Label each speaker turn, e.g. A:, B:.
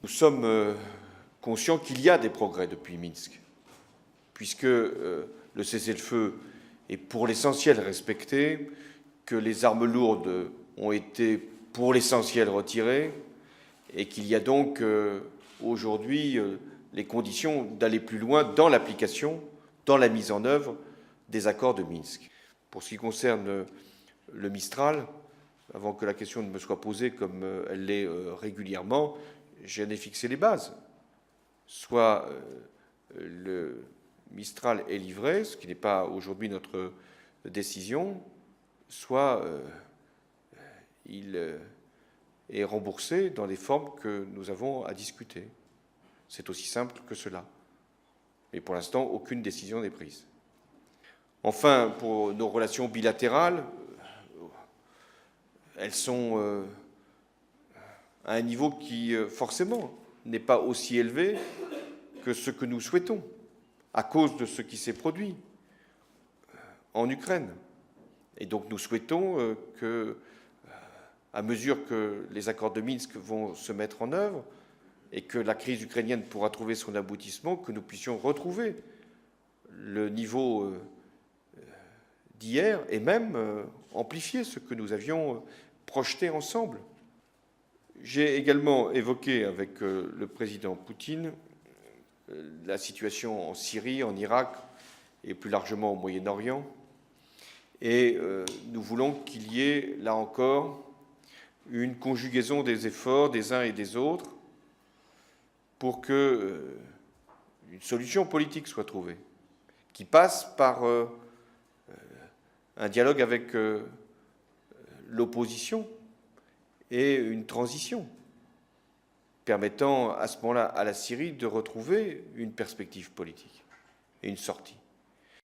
A: Nous sommes conscients qu'il y a des progrès depuis Minsk, puisque le cessez-le-feu est pour l'essentiel respecté, que les armes lourdes ont été pour l'essentiel retirées, et qu'il y a donc aujourd'hui les conditions d'aller plus loin dans l'application, dans la mise en œuvre des accords de Minsk. Pour ce qui concerne le Mistral, avant que la question ne me soit posée comme elle l'est régulièrement, j'en ai fixé les bases. Soit le Mistral est livré, ce qui n'est pas aujourd'hui notre décision, soit il est remboursé dans les formes que nous avons à discuter. C'est aussi simple que cela. Mais pour l'instant, aucune décision n'est prise. Enfin, pour nos relations bilatérales, elles sont à un niveau qui, forcément, n'est pas aussi élevé que ce que nous souhaitons, à cause de ce qui s'est produit en Ukraine. Et donc nous souhaitons que, à mesure que les accords de Minsk vont se mettre en œuvre et que la crise ukrainienne pourra trouver son aboutissement, que nous puissions retrouver le niveau d'hier et même amplifier ce que nous avions projeté ensemble. J'ai également évoqué avec le président Poutine la situation en Syrie, en Irak et plus largement au Moyen-Orient. Et nous voulons qu'il y ait, là encore, une conjugaison des efforts des uns et des autres pour que une solution politique soit trouvée, qui passe par un dialogue avec l'opposition et une transition permettant à ce moment-là à la Syrie de retrouver une perspective politique et une sortie.